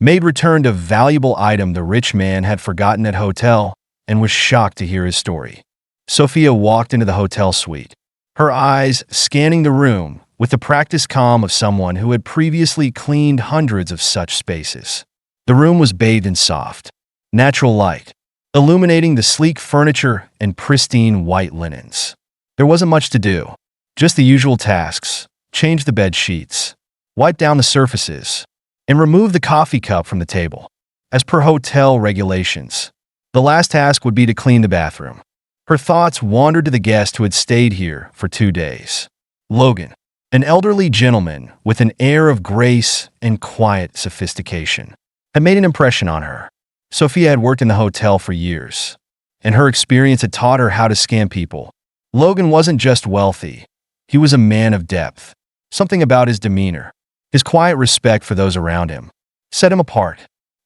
Maid returned a valuable item the rich man had forgotten at hotel and was shocked to hear his story. Sophia walked into the hotel suite, her eyes scanning the room with the practiced calm of someone who had previously cleaned hundreds of such spaces. The room was bathed in soft, natural light, illuminating the sleek furniture and pristine white linens. There wasn't much to do, just the usual tasks: change the bed sheets, wipe down the surfaces, and remove the coffee cup from the table. As per hotel regulations, the last task would be to clean the bathroom. Her thoughts wandered to the guest who had stayed here for 2 days. Logan, an elderly gentleman with an air of grace and quiet sophistication, had made an impression on her. Sophia had worked in the hotel for years, and her experience had taught her how to scam people. Logan wasn't just wealthy, he was a man of depth. Something about his demeanor, his quiet respect for those around him, set him apart.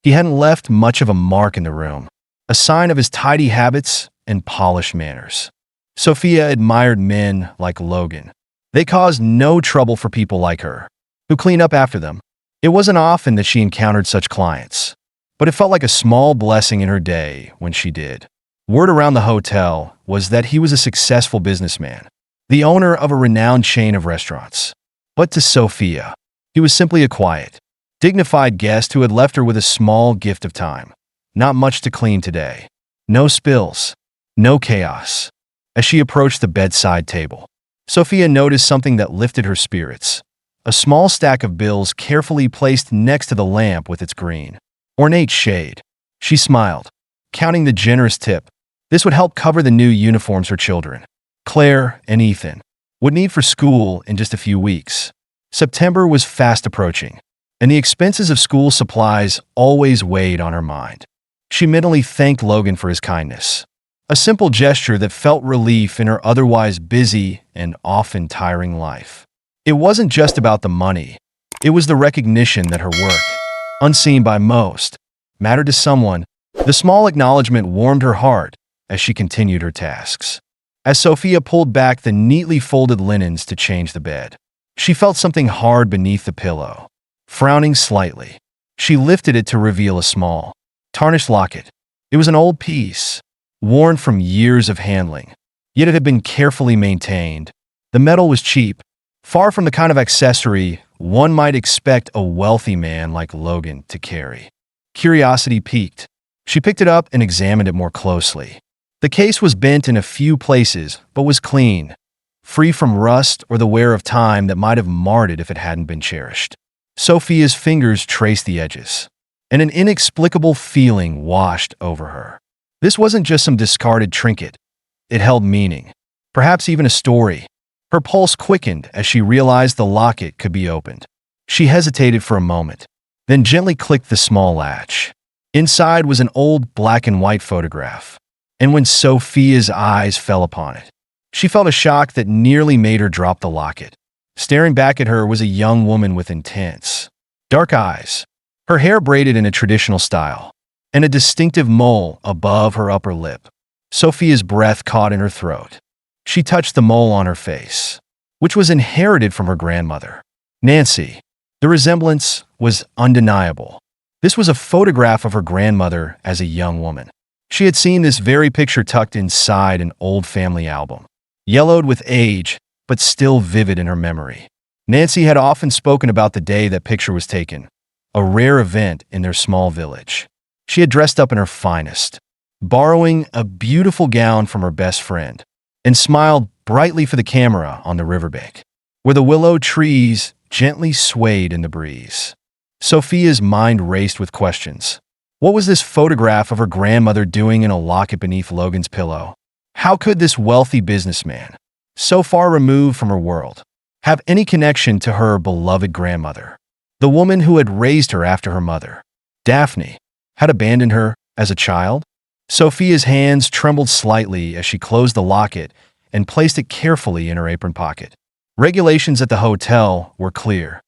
He hadn't left much of a mark in the room, a sign of his tidy habits and polished manners. Sophia admired men like Logan. They caused no trouble for people like her, who cleaned up after them. It wasn't often that she encountered such clients, but it felt like a small blessing in her day when she did. Word around the hotel was that he was a successful businessman, the owner of a renowned chain of restaurants. But to Sophia, he was simply a quiet, dignified guest who had left her with a small gift of time. Not much to clean today. No spills, no chaos. As she approached the bedside table, Sophia noticed something that lifted her spirits. A small stack of bills carefully placed next to the lamp with its green, ornate shade. She smiled, counting the generous tip. This would help cover the new uniforms her children, Claire and Ethan, would need for school in just a few weeks. September was fast approaching, and the expenses of school supplies always weighed on her mind. She mentally thanked Logan for his kindness, a simple gesture that felt relief in her otherwise busy and often tiring life. It wasn't just about the money, it was the recognition that her work, unseen by most, mattered to someone. The small acknowledgement warmed her heart as she continued her tasks. As Sophia pulled back the neatly folded linens to change the bed, she felt something hard beneath the pillow. Frowning slightly, she lifted it to reveal a small, tarnished locket. It was an old piece, worn from years of handling, yet it had been carefully maintained. The metal was cheap, far from the kind of accessory one might expect a wealthy man like Logan to carry. Curiosity piqued. She picked it up and examined it more closely. The case was bent in a few places, but was clean, free from rust or the wear of time that might have marred it if it hadn't been cherished. Sophia's fingers traced the edges, and an inexplicable feeling washed over her. This wasn't just some discarded trinket. It held meaning, perhaps even a story. Her pulse quickened as she realized the locket could be opened. She hesitated for a moment, then gently clicked the small latch. Inside was an old black and white photograph, and when Sophia's eyes fell upon it, she felt a shock that nearly made her drop the locket. Staring back at her was a young woman with intense, dark eyes, her hair braided in a traditional style, and a distinctive mole above her upper lip. Sophia's breath caught in her throat. She touched the mole on her face, which was inherited from her grandmother, Nancy. The resemblance was undeniable. This was a photograph of her grandmother as a young woman. She had seen this very picture tucked inside an old family album, yellowed with age, but still vivid in her memory. Nancy had often spoken about the day that picture was taken, a rare event in their small village. She had dressed up in her finest, borrowing a beautiful gown from her best friend, and smiled brightly for the camera on the riverbank, where the willow trees gently swayed in the breeze. Sophia's mind raced with questions. What was this photograph of her grandmother doing in a locket beneath Logan's pillow? How could this wealthy businessman, so far removed from her world, have any connection to her beloved grandmother, the woman who had raised her after her mother, Daphne, had abandoned her as a child? Sophia's hands trembled slightly as she closed the locket and placed it carefully in her apron pocket. Regulations at the hotel were clear.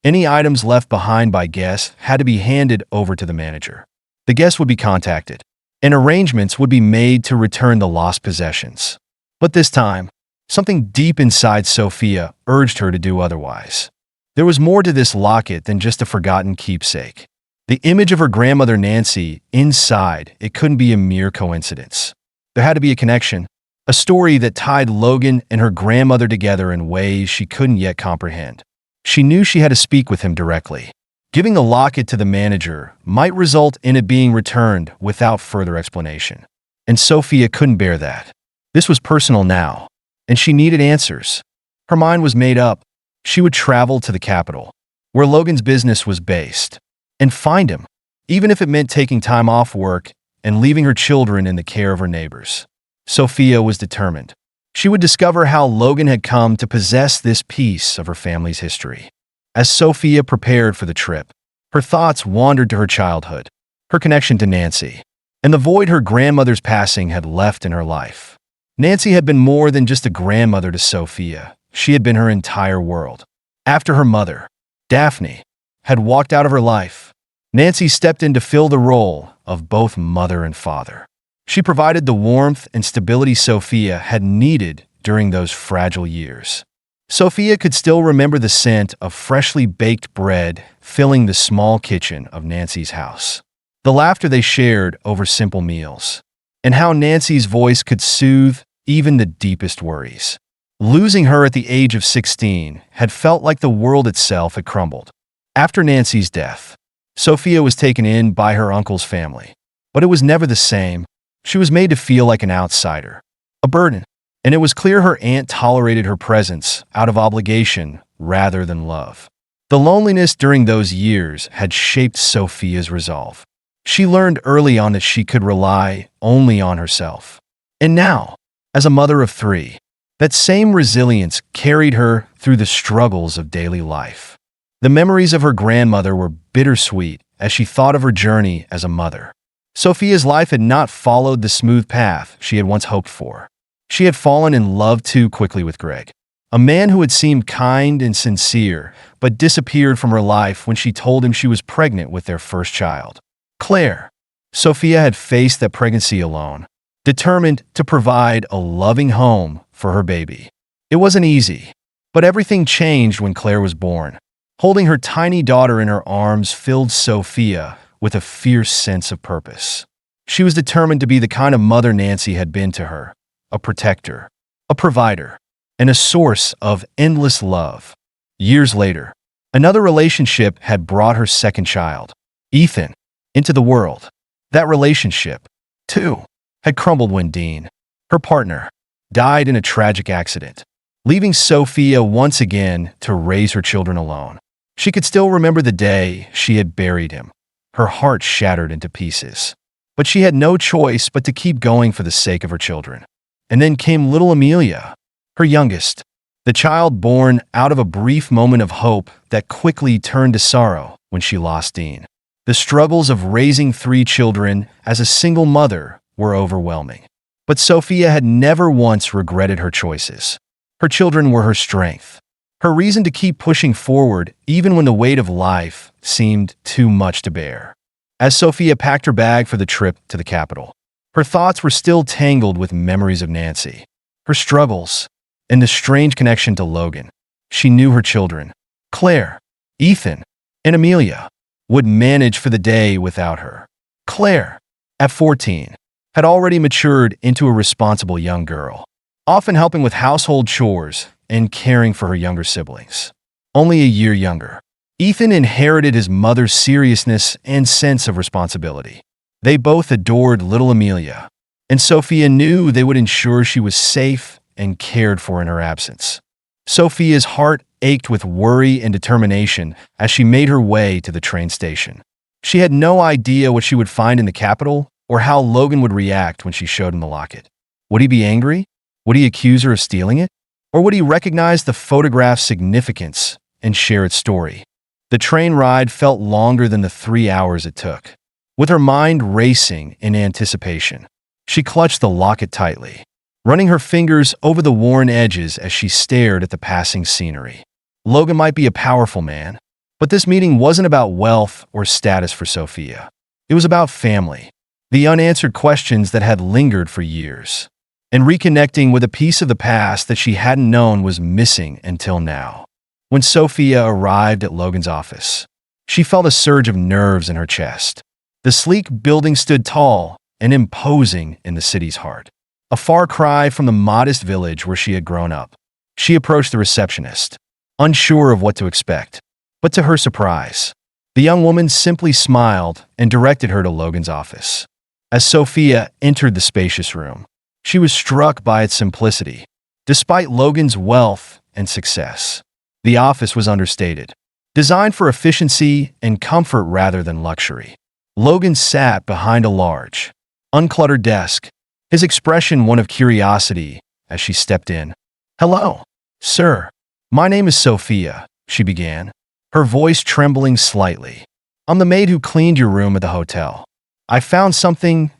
Any items left behind by guests had to be handed over to the manager. The guests would be contacted, and arrangements would be made to return the lost possessions. But this time, something deep inside Sophia urged her to do otherwise. There was more to this locket than just a forgotten keepsake. The image of her grandmother Nancy inside, it couldn't be a mere coincidence. There had to be a connection, a story that tied Logan and her grandmother together in ways she couldn't yet comprehend. She knew she had to speak with him directly. Giving the locket to the manager might result in it being returned without further explanation. And Sophia couldn't bear that. This was personal now, and she needed answers. Her mind was made up. She would travel to the capital, where Logan's business was based, and find him, even if it meant taking time off work and leaving her children in the care of her neighbors. Sophia was determined. She would discover how Logan had come to possess this piece of her family's history. As Sophia prepared for the trip, her thoughts wandered to her childhood, her connection to Nancy, and the void her grandmother's passing had left in her life. Nancy had been more than just a grandmother to Sophia. She had been her entire world. After her mother, Daphne, had walked out of her life, Nancy stepped in to fill the role of both mother and father. She provided the warmth and stability Sophia had needed during those fragile years. Sophia could still remember the scent of freshly baked bread filling the small kitchen of Nancy's house, the laughter they shared over simple meals, and how Nancy's voice could soothe even the deepest worries. Losing her at the age of 16 had felt like the world itself had crumbled. After Nancy's death, Sophia was taken in by her uncle's family, but it was never the same. She was made to feel like an outsider, a burden, and it was clear her aunt tolerated her presence out of obligation rather than love. The loneliness during those years had shaped Sophia's resolve. She learned early on that she could rely only on herself. And now, as a mother of 3, that same resilience carried her through the struggles of daily life. The memories of her grandmother were bittersweet as she thought of her journey as a mother. Sophia's life had not followed the smooth path she had once hoped for. She had fallen in love too quickly with Greg, a man who had seemed kind and sincere, but disappeared from her life when she told him she was pregnant with their first child, Claire. Sophia had faced that pregnancy alone, determined to provide a loving home for her baby. It wasn't easy, but everything changed when Claire was born. Holding her tiny daughter in her arms filled Sophia with a fierce sense of purpose. She was determined to be the kind of mother Nancy had been to her, a protector, a provider, and a source of endless love. Years later, another relationship had brought her second child, Ethan, into the world. That relationship, too, had crumbled when Dean, her partner, died in a tragic accident, leaving Sophia once again to raise her children alone. She could still remember the day she had buried him, her heart shattered into pieces. But she had no choice but to keep going for the sake of her children. And then came little Amelia, her youngest, the child born out of a brief moment of hope that quickly turned to sorrow when she lost Dean. The struggles of raising 3 children as a single mother were overwhelming. But Sophia had never once regretted her choices. Her children were her strength, her reason to keep pushing forward even when the weight of life seemed too much to bear. As Sophia packed her bag for the trip to the capital, her thoughts were still tangled with memories of Nancy, her struggles, and the strange connection to Logan. She knew her children, Claire, Ethan, and Amelia, would manage for the day without her. Claire, at 14, had already matured into a responsible young girl, often helping with household chores and caring for her younger siblings. Only a year younger, Ethan inherited his mother's seriousness and sense of responsibility. They both adored little Amelia, and Sophia knew they would ensure she was safe and cared for in her absence. Sophia's heart ached with worry and determination as she made her way to the train station. She had no idea what she would find in the capital or how Logan would react when she showed him the locket. Would he be angry? Would he accuse her of stealing it? Or would he recognize the photograph's significance and share its story? The train ride felt longer than the 3 hours it took. With her mind racing in anticipation, she clutched the locket tightly, running her fingers over the worn edges as she stared at the passing scenery. Logan might be a powerful man, but this meeting wasn't about wealth or status for Sophia. It was about family, the unanswered questions that had lingered for years, and reconnecting with a piece of the past that she hadn't known was missing until now. When Sophia arrived at Logan's office, She felt a surge of nerves in her chest. The sleek building stood tall and imposing in the city's heart, a far cry from the modest village where she had grown up. She approached the receptionist, unsure of what to expect. But to her surprise, the young woman simply smiled and directed her to Logan's office. As Sophia entered the spacious room, she was struck by its simplicity. Despite Logan's wealth and success, the office was understated, designed for efficiency and comfort rather than luxury. Logan sat behind a large, uncluttered desk, his expression one of curiosity as she stepped in. "Hello, sir. My name is Sophia," she began, her voice trembling slightly. "I'm the maid who cleaned your room at the hotel. I found something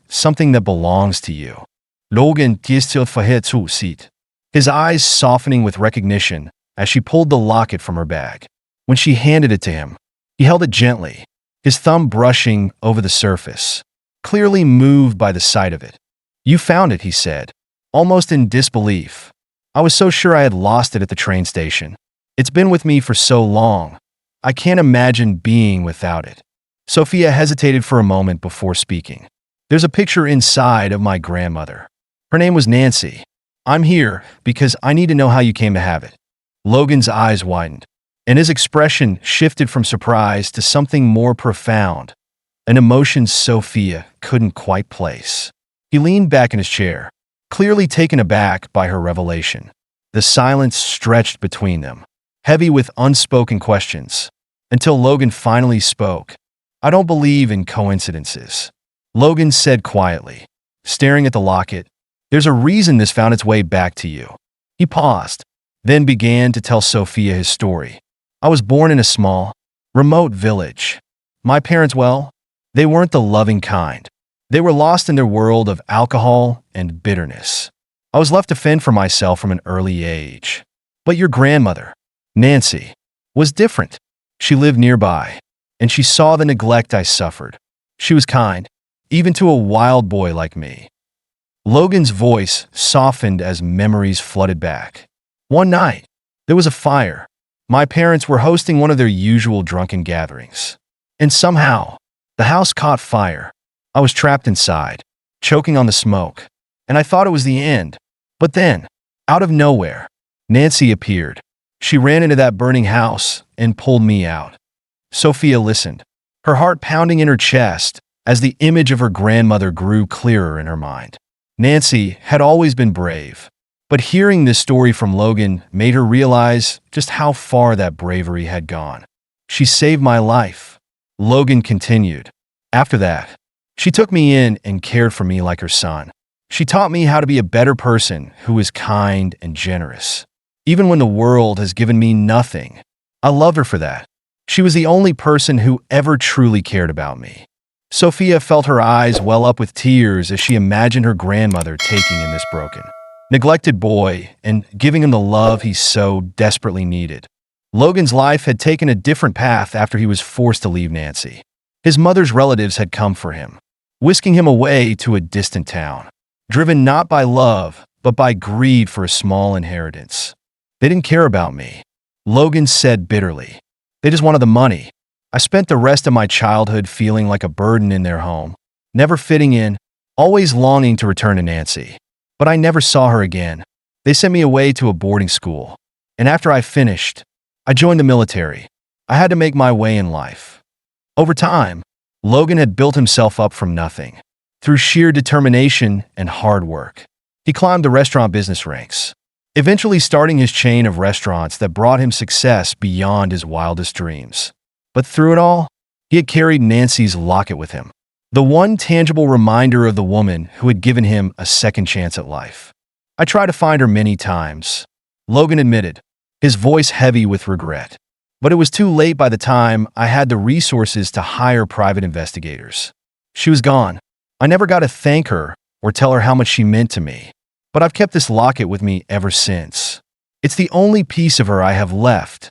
that belongs to you." Logan gesterte verheert, his eyes softening with recognition as she pulled the locket from her bag. When she handed it to him, he held it gently, his thumb brushing over the surface, clearly moved by the sight of it. "You found it," he said, almost in disbelief. "I was so sure I had lost it at the train station. It's been with me for so long. I can't imagine being without it." Sophia hesitated for a moment before speaking. "There's a picture inside of my grandmother. Her name was Nancy. I'm here because I need to know how you came to have it." Logan's eyes widened, and his expression shifted from surprise to something more profound, an emotion Sophia couldn't quite place. He leaned back in his chair, clearly taken aback by her revelation. The silence stretched between them, heavy with unspoken questions, until Logan finally spoke. "I don't believe in coincidences," Logan said quietly, staring at the locket. "There's a reason this found its way back to you." He paused, then began to tell Sophia his story. "I was born in a small, remote village. My parents, well, they weren't the loving kind. They were lost in their world of alcohol and bitterness. I was left to fend for myself from an early age. But your grandmother, Nancy, was different. She lived nearby, and she saw the neglect I suffered. She was kind, even to a wild boy like me." Logan's voice softened as memories flooded back. "One night, there was a fire. My parents were hosting one of their usual drunken gatherings. And somehow, the house caught fire. I was trapped inside, choking on the smoke, and I thought it was the end. But then, out of nowhere, Nancy appeared. She ran into that burning house and pulled me out." Sophia listened, her heart pounding in her chest as the image of her grandmother grew clearer in her mind. Nancy had always been brave, but hearing this story from Logan made her realize just how far that bravery had gone. "She saved my life," Logan continued. "After that, she took me in and cared for me like her son. She taught me how to be a better person who is kind and generous. Even when the world has given me nothing, I love her for that. She was the only person who ever truly cared about me." Sophia felt her eyes well up with tears as she imagined her grandmother taking in this broken, neglected boy and giving him the love he so desperately needed. Logan's life had taken a different path after he was forced to leave Nancy. His mother's relatives had come for him, whisking him away to a distant town, driven not by love, but by greed for a small inheritance. "They didn't care about me," Logan said bitterly. "They just wanted the money. I spent the rest of my childhood feeling like a burden in their home, never fitting in, always longing to return to Nancy. But I never saw her again. They sent me away to a boarding school, and after I finished, I joined the military. I had to make my way in life." Over time, Logan had built himself up from nothing. Through sheer determination and hard work, he climbed the restaurant business ranks, eventually starting his chain of restaurants that brought him success beyond his wildest dreams. But through it all, he had carried Nancy's locket with him, the one tangible reminder of the woman who had given him a second chance at life. "I tried to find her many times," Logan admitted, his voice heavy with regret. "But it was too late by the time I had the resources to hire private investigators. She was gone. I never got to thank her or tell her how much she meant to me. But I've kept this locket with me ever since. It's the only piece of her I have left."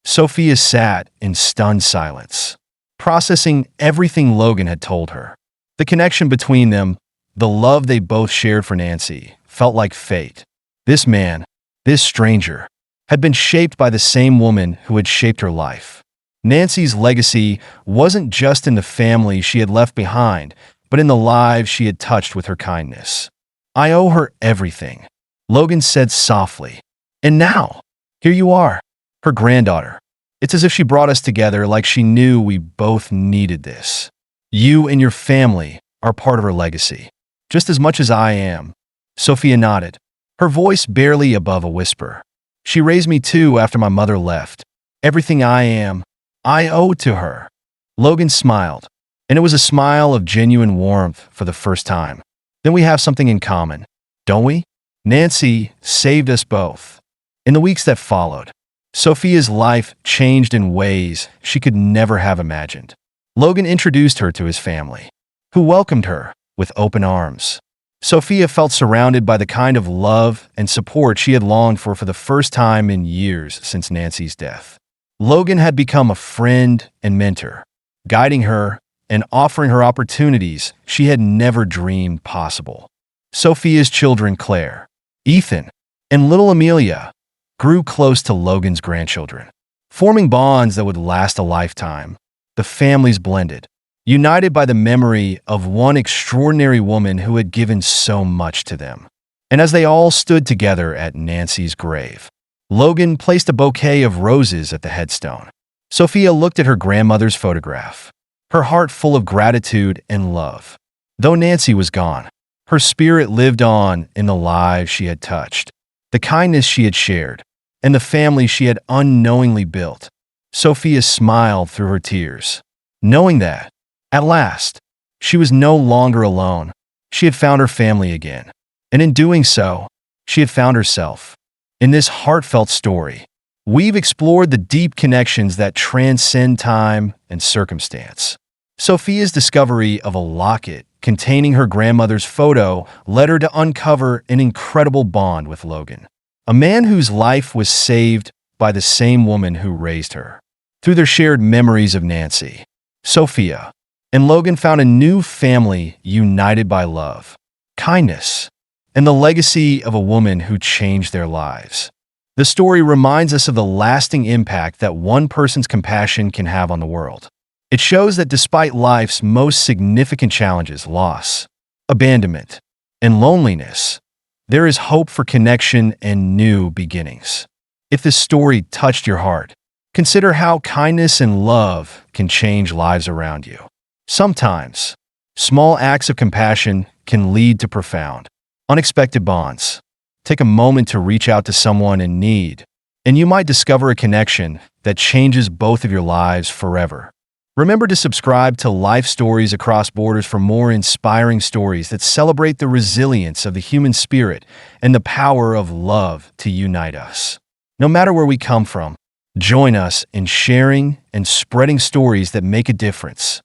Sophia sat in stunned silence, processing everything Logan had told her. The connection between them, the love they both shared for Nancy, felt like fate. This man, this stranger, had been shaped by the same woman who had shaped her life. Nancy's legacy wasn't just in the family she had left behind, but in the lives she had touched with her kindness. I owe her everything, Logan said softly. And now, here you are, her granddaughter. It's as if she brought us together like she knew we both needed this. You and your family are part of her legacy, just as much as I am. Sophia nodded, her voice barely above a whisper. She raised me too after my mother left. Everything I am, I owe to her. Logan smiled, and it was a smile of genuine warmth for the first time. Then we have something in common, don't we? Nancy saved us both. In the weeks that followed, Sophia's life changed in ways she could never have imagined. Logan introduced her to his family, who welcomed her with open arms. Sophia felt surrounded by the kind of love and support she had longed for the first time in years since Nancy's death. Logan had become a friend and mentor, guiding her and offering her opportunities she had never dreamed possible. Sophia's children, Claire, Ethan, and little Amelia, grew close to Logan's grandchildren, forming bonds that would last a lifetime. The families blended, united by the memory of one extraordinary woman who had given so much to them. And as they all stood together at Nancy's grave, Logan placed a bouquet of roses at the headstone. Sophia looked at her grandmother's photograph, her heart full of gratitude and love. Though Nancy was gone, her spirit lived on in the lives she had touched, the kindness she had shared, and the family she had unknowingly built. Sophia smiled through her tears, knowing that, at last, she was no longer alone. She had found her family again, and in doing so, she had found herself. In this heartfelt story, we've explored the deep connections that transcend time and circumstance. Sophia's discovery of a locket containing her grandmother's photo led her to uncover an incredible bond with Logan, a man whose life was saved by the same woman who raised her. Through their shared memories of Nancy, Sophia and Logan found a new family united by love, kindness, and the legacy of a woman who changed their lives. The story reminds us of the lasting impact that one person's compassion can have on the world. It shows that despite life's most significant challenges, loss, abandonment, and loneliness, there is hope for connection and new beginnings. If this story touched your heart, consider how kindness and love can change lives around you. Sometimes, small acts of compassion can lead to profound, unexpected bonds. Take a moment to reach out to someone in need, and you might discover a connection that changes both of your lives forever. Remember to subscribe to Life Stories Across Borders for more inspiring stories that celebrate the resilience of the human spirit and the power of love to unite us. No matter where we come from, join us in sharing and spreading stories that make a difference.